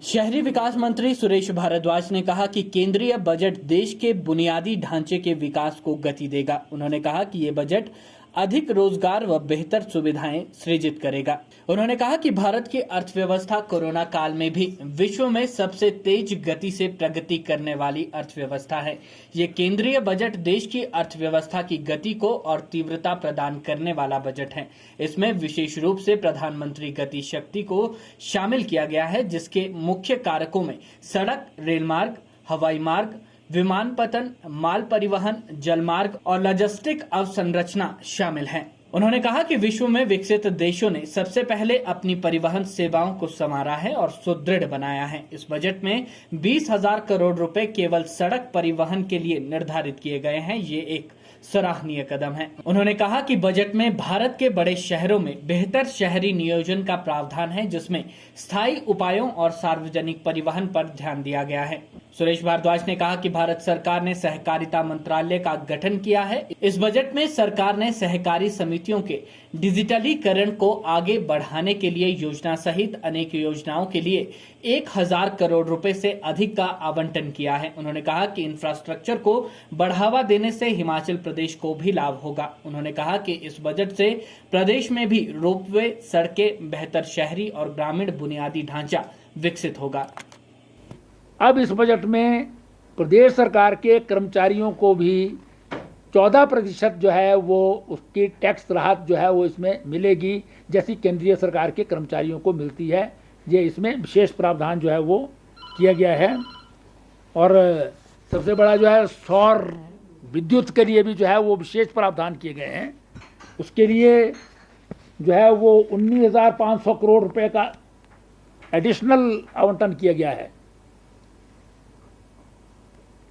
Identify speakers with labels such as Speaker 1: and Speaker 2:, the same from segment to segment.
Speaker 1: शहरी विकास मंत्री सुरेश भारद्वाज ने कहा कि केंद्रीय बजट देश के बुनियादी ढांचे के विकास को गति देगा। उन्होंने कहा कि ये बजट अधिक रोजगार व बेहतर सुविधाएं सृजित करेगा। उन्होंने कहा कि भारत की अर्थव्यवस्था कोरोना काल में भी विश्व में सबसे तेज गति से प्रगति करने वाली अर्थव्यवस्था है। ये केंद्रीय बजट देश की अर्थव्यवस्था की गति को और तीव्रता प्रदान करने वाला बजट है। इसमें विशेष रूप से प्रधानमंत्री गति शक्ति को शामिल किया गया है, जिसके मुख्य कारकों में सड़क, रेल मार्ग, हवाई मार्ग, विमानपत्तन, माल परिवहन, जलमार्ग और लॉजिस्टिक अवसंरचना शामिल है। उन्होंने कहा कि विश्व में विकसित देशों ने सबसे पहले अपनी परिवहन सेवाओं को संवारा है और सुदृढ़ बनाया है। इस बजट में 20,000 करोड़ रुपए केवल सड़क परिवहन के लिए निर्धारित किए गए हैं। ये एक सराहनीय कदम है। उन्होंने कहा कि बजट में भारत के बड़े शहरों में बेहतर शहरी नियोजन का प्रावधान है, जिसमें स्थायी उपायों और सार्वजनिक परिवहन पर ध्यान दिया गया है। सुरेश भारद्वाज ने कहा कि भारत सरकार ने सहकारिता मंत्रालय का गठन किया है। इस बजट में सरकार ने सहकारी समितियों के डिजिटलीकरण को आगे बढ़ाने के लिए योजना सहित अनेक योजनाओं के लिए 1,000 करोड़ रुपए से अधिक का आवंटन किया है। उन्होंने कहा कि इंफ्रास्ट्रक्चर को बढ़ावा देने से हिमाचल प्रदेश को भी लाभ होगा। उन्होंने कहा कि इस बजट से प्रदेश में भी रोपवे, सड़कें, बेहतर शहरी और ग्रामीण बुनियादी ढांचा विकसित होगा।
Speaker 2: अब इस बजट में प्रदेश सरकार के कर्मचारियों को भी 14% जो है वो उसकी टैक्स राहत जो है वो इसमें मिलेगी, जैसी केंद्रीय सरकार के कर्मचारियों को मिलती है। ये इसमें विशेष प्रावधान जो है वो किया गया है। और सबसे बड़ा जो है सौर विद्युत के लिए भी जो है वो विशेष प्रावधान किए गए हैं। उसके लिए जो है वो 19,500 करोड़ रुपए का एडिशनल आवंटन किया गया है।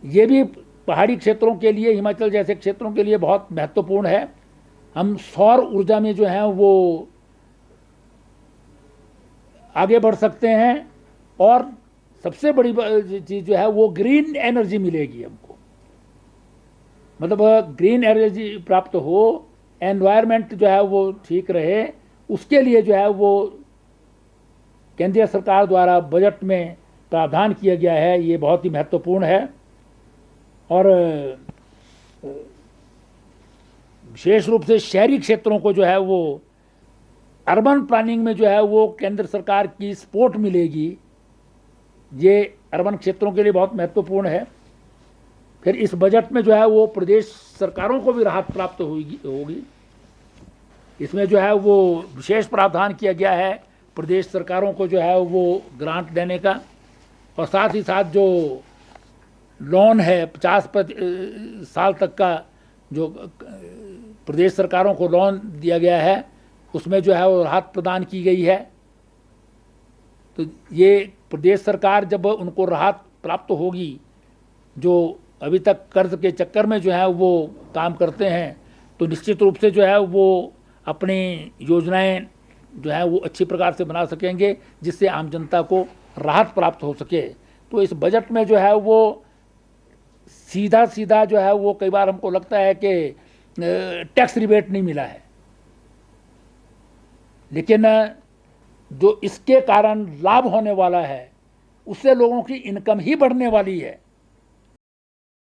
Speaker 2: ये भी पहाड़ी क्षेत्रों के लिए, हिमाचल जैसे क्षेत्रों के लिए बहुत महत्वपूर्ण है। हम सौर ऊर्जा में जो है वो आगे बढ़ सकते हैं और सबसे बड़ी चीज़ जो है वो ग्रीन एनर्जी मिलेगी हमको। मतलब ग्रीन एनर्जी प्राप्त हो, एनवायरनमेंट जो है वो ठीक रहे, उसके लिए जो है वो केंद्रीय सरकार द्वारा बजट में प्रावधान किया गया है। ये बहुत ही महत्वपूर्ण है। और विशेष रूप से शहरी क्षेत्रों को जो है वो अर्बन प्लानिंग में जो है वो केंद्र सरकार की सपोर्ट मिलेगी। ये अर्बन क्षेत्रों के लिए बहुत महत्वपूर्ण है। फिर इस बजट में जो है वो प्रदेश सरकारों को भी राहत प्राप्त होगी। इसमें जो है वो विशेष प्रावधान किया गया है प्रदेश सरकारों को जो है वो ग्रांट देने का, और साथ ही साथ जो लोन है 50 साल तक का जो प्रदेश सरकारों को लोन दिया गया है, उसमें जो है वो राहत प्रदान की गई है। तो ये प्रदेश सरकार जब उनको राहत प्राप्त होगी, जो अभी तक कर्ज के चक्कर में जो है वो काम करते हैं, तो निश्चित रूप से जो है वो अपनी योजनाएं जो है वो अच्छी प्रकार से बना सकेंगे, जिससे आम जनता को राहत प्राप्त हो सके। तो इस बजट में जो है वो सीधा जो है वो कई बार हमको लगता है कि टैक्स रिबेट नहीं मिला है, लेकिन जो इसके कारण लाभ होने वाला है उससे लोगों की इनकम ही बढ़ने वाली है।